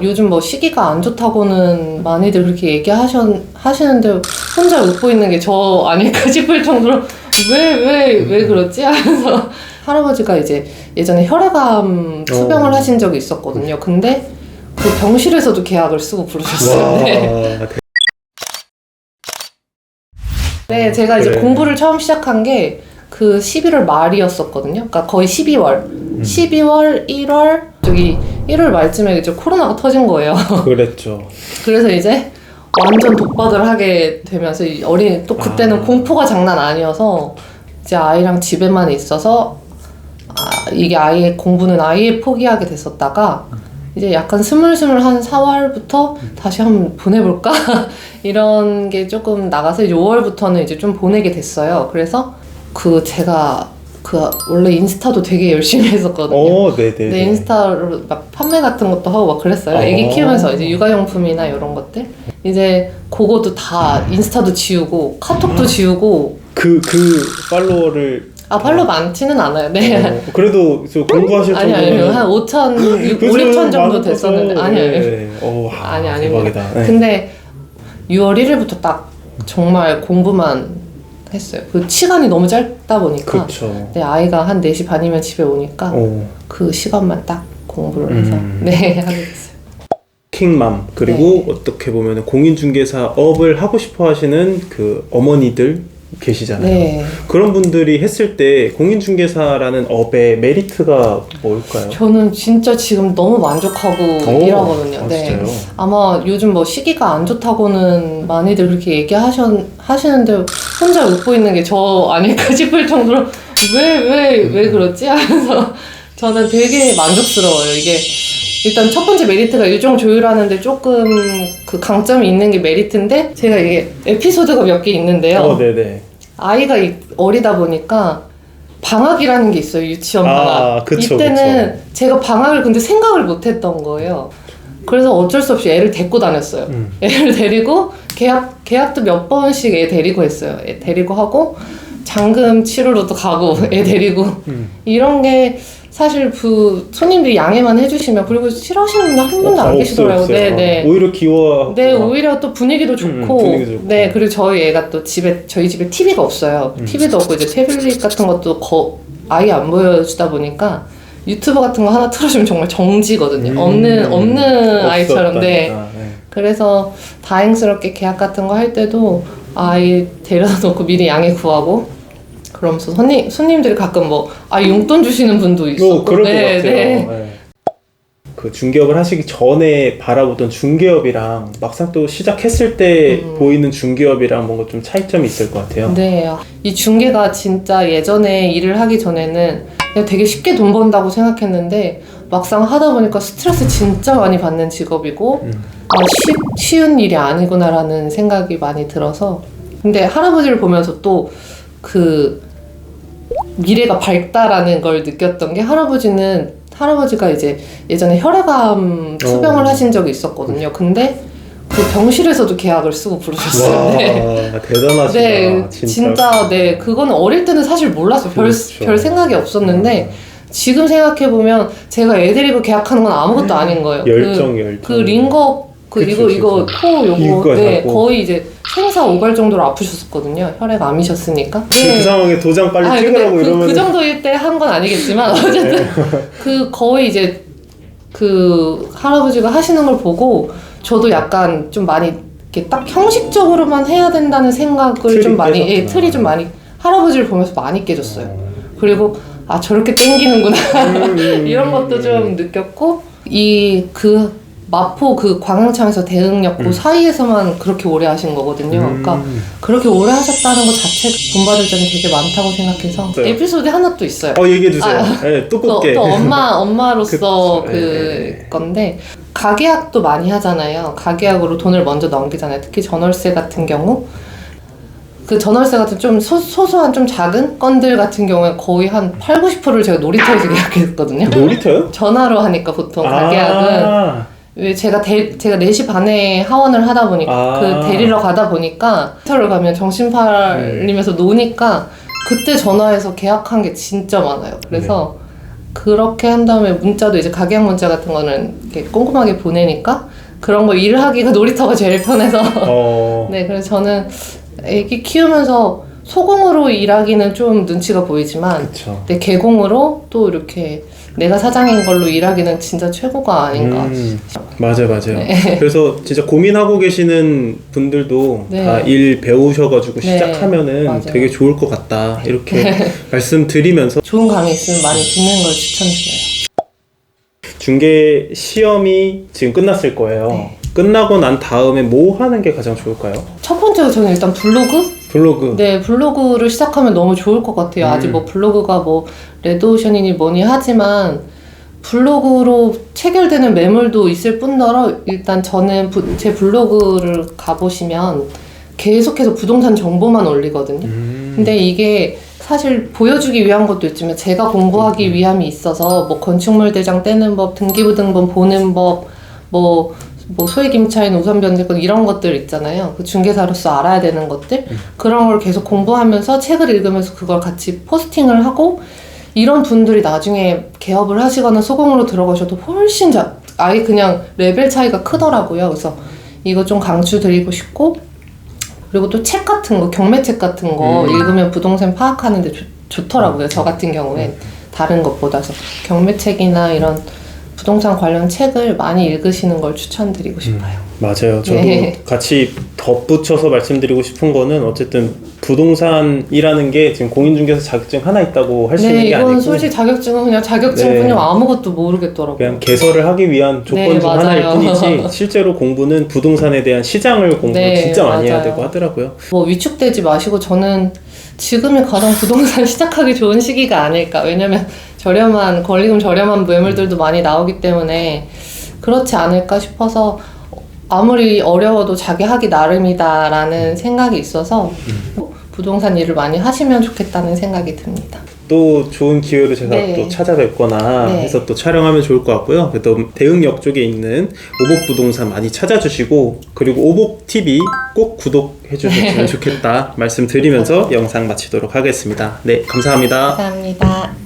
요즘 뭐 시기가 안 좋다고는 많이들 그렇게 하시는데 혼자 웃고 있는 게 저 아닐까 싶을 정도로 왜 그렇지? 하면서 할아버지가 이제 예전에 혈액암 투병을 하신 적이 있었거든요. 근데 그 병실에서도 계약을 쓰고 부르셨어요. 네, 제가 이제 공부를 처음 시작한 게 그 11월 말이었었거든요. 그러니까 거의 12월, 1월, 저기 1월 말쯤에 이제 코로나가 터진 거예요. 그랬죠. 그래서 이제 완전 독박을 하게 되면서 또 그때는 공포가 장난 아니어서 이제 아이랑 집에만 있어서 이게 아이의 공부는 아예 포기하게 됐었다가 이제 약간 스물스물 한 4월부터 다시 한번 보내볼까? 이런 게 조금 나가서 이제 5월부터는 이제 좀 보내게 됐어요. 그래서 제가 원래 인스타도 되게 열심히 했었거든요. 네네. 네, 인스타로 막 판매 같은 것도 하고 막 그랬어요. 애기 키우면서 이제 육아용품이나 이런 것들. 이제 그거도 다 인스타도 지우고 카톡도 지우고. 그 팔로워를 팔로워 많지는 않아요. 네. 그래도 저 공부하실 정도면 아니요. 한 5,000 정도 됐었는데. 아니요. 아닙니다. 네. 근데 6월 1일부터 딱 정말 공부만 했어요. 그 시간이 너무 짧다 보니까. 그쵸. 네, 아이가 한 4시 반이면 집에 오니까 그 시간만 딱 공부를 해서 네, 하게 됐어요. 킹맘 그리고 어떻게 보면 공인중개사업을 하고 싶어 하시는 그 어머니들 계시잖아요. 네. 그런 분들이 했을 때 공인중개사라는 업의 메리트가 뭘까요? 저는 진짜 지금 너무 만족하고 일하거든요. 네. 진짜요? 아마 요즘 뭐 시기가 안 좋다고는 많이들 그렇게 하시는데 혼자 웃고 있는 게 저 아닐까 싶을 정도로 왜 그렇지? 하면서 저는 되게 만족스러워요. 이게 일단 첫 번째 메리트가 일정 조율하는데 조금 그 강점이 있는 게 메리트인데 제가 이게 에피소드가 몇 개 있는데요. 네네. 아이가 어리다 보니까 방학이라는 게 있어요. 유치원 방학. 그쵸, 이때는 그쵸. 제가 방학을 근데 생각을 못 했던 거예요. 그래서 어쩔 수 없이 애를 데리고 다녔어요. 애를 데리고 계약도 몇 번씩 애 데리고 했어요. 애 데리고 하고 잔금 치르러도 가고 애 데리고 이런 게 사실 그 손님들이 양해만 해주시면 그리고 싫어하시는 분들 한 분도 안 계시더라고요. 네네. 오히려 귀여워. 네, 오히려 또 분위기도 좋고. 분위기도 좋고. 네, 그리고 저희 애가 또 저희 집에 TV가 없어요. TV도 없고 이제 태블릿 같은 것도 아예 안 보여주다 보니까 유튜브 같은 거 하나 틀어주면 정말 정지거든요. 없는 아이처럼. 네. 그래서 다행스럽게 계약 같은 거 할 때도 아이 데려다 놓고 미리 양해 구하고 그러면서 손님들이 가끔 용돈 주시는 분도 있었고. 그럴 것 같아요. 네. 그 중개업을 하시기 전에 바라보던 중개업이랑 막상 또 시작했을 때 보이는 중개업이랑 뭔가 좀 차이점이 있을 것 같아요. 네. 이 중개가 진짜 예전에 일을 하기 전에는 그냥 되게 쉽게 돈 번다고 생각했는데 막상 하다 보니까 스트레스 진짜 많이 받는 직업이고 쉬운 일이 아니구나라는 생각이 많이 들어서 근데 할아버지를 보면서 또 미래가 밝다라는 걸 느꼈던 게 할아버지가 이제 예전에 혈액암 투병을 하신 적이 있었거든요. 근데 그 병실에서도 계약을 쓰고 부르셨어요. 네. 대단하시다. 네, 진짜 네, 그거는 어릴 때는 사실 몰랐어요. 별 생각이 없었는데 지금 생각해 보면 제가 애 데리고 계약하는 건 아무것도 아닌 거예요. 열정. 그 링거 이거 코 요거 네, 거의 이제 생사 오갈 정도로 아프셨었거든요. 혈액암이셨으니까. 네. 그 상황에 도장 빨리 찍으라고 이러면 그 정도일 때 한 건 아니겠지만 어쨌든 거의 이제 할아버지가 하시는 걸 보고 저도 약간 좀 많이 이렇게 딱 형식적으로만 해야 된다는 생각을 좀 많이 틀이 좀 많이 할아버지를 보면서 많이 깨졌어요. 그리고 저렇게 땡기는구나 이런 것도 좀 느꼈고 마포 광양창에서 대흥역 그 사이에서만 그렇게 오래 하신 거거든요. 그러니까 그렇게 오래 하셨다는 것 자체가 돈 받을 점이 되게 많다고 생각해서 에피소드 하나 또 있어요. 얘기해 주세요. 네, 두껍게. 또 엄마로서 네. 건데 가계약도 많이 하잖아요. 가계약으로 돈을 먼저 넘기잖아요. 특히 전월세 같은 경우. 그 전월세 같은 좀 소소한 좀 작은 건들 같은 경우에 거의 한 80~90%를 제가 놀이터에서 계약했거든요. 놀이터요? 전화로 하니까 보통 가계약은 왜 제가 4시 반에 하원을 하다 보니까 그 데리러 가다 보니까 터를 가면 정신 팔리면서 노니까 그때 전화해서 계약한 게 진짜 많아요. 그래서 그렇게 한 다음에 문자도 이제 가계약 문자 같은 거는 이렇게 꼼꼼하게 보내니까 그런 거 일하기가 놀이터가 제일 편해서 네, 그래서 저는 애기 키우면서 소공으로 일하기는 좀 눈치가 보이지만 그쵸. 내 개공으로 또 이렇게 내가 사장인 걸로 일하기는 진짜 최고가 아닌가. 맞아요. 네. 그래서 진짜 고민하고 계시는 분들도 네. 다 일 배우셔가지고 네. 시작하면은 맞아요. 되게 좋을 것 같다. 이렇게 말씀드리면서 좋은 강의 있으면 많이 듣는 걸 추천드려요. 중개 시험이 지금 끝났을 거예요. 네. 끝나고 난 다음에 뭐 하는 게 가장 좋을까요? 첫 번째가 저는 일단 블로그. 네, 블로그를 시작하면 너무 좋을 것 같아요. 아직 뭐 블로그가 뭐 레드오션이니 뭐니 하지만 블로그로 체결되는 매물도 있을 뿐더러 일단 저는 제 블로그를 가보시면 계속해서 부동산 정보만 올리거든요. 근데 이게 사실 보여주기 위한 것도 있지만 제가 공부하기 위함이 있어서 뭐 건축물 대장 떼는 법, 등기부등본 보는 법, 뭐 소액 임차인 우선 변제권 이런 것들 있잖아요. 그 중개사로서 알아야 되는 것들 그런 걸 계속 공부하면서 책을 읽으면서 그걸 같이 포스팅을 하고 이런 분들이 나중에 개업을 하시거나 소공으로 들어가셔도 훨씬 아예 그냥 레벨 차이가 크더라고요. 그래서 이거 좀 강추드리고 싶고 그리고 또 책 같은 거 경매책 같은 거 읽으면 부동산 파악하는데 좋더라고요. 저 같은 경우엔 다른 것보다. 그래서 경매책이나 이런 부동산 관련 책을 많이 읽으시는 걸 추천드리고 싶어요. 맞아요. 저도 네. 같이 덧붙여서 말씀드리고 싶은 거는 어쨌든 부동산이라는 게 지금 공인중개사 자격증 하나 있다고 할 수 있는 네, 게 이건 아니고 솔직히 자격증은 그냥 자격증뿐이요. 네. 아무것도 모르겠더라고요. 그냥 개설을 하기 위한 조건 네, 중 하나일 맞아요. 뿐이지 실제로 공부는 부동산에 대한 시장을 공부를 네, 진짜 많이 해야 맞아요. 되고 하더라고요. 뭐 위축되지 마시고 저는 지금이 가장 부동산 시작하기 좋은 시기가 아닐까. 왜냐면 권리금 저렴한 매물들도 많이 나오기 때문에 그렇지 않을까 싶어서 아무리 어려워도 자기 하기 나름이다라는 생각이 있어서 부동산 일을 많이 하시면 좋겠다는 생각이 듭니다. 또 좋은 기회로 제가 네. 또 찾아뵙거나 네. 해서 또 촬영하면 좋을 것 같고요. 또 대흥역 쪽에 있는 오복부동산 많이 찾아주시고 그리고 오복TV 꼭 구독해 주셨으면 좋겠다 말씀드리면서 영상 마치도록 하겠습니다. 네, 감사합니다. 감사합니다.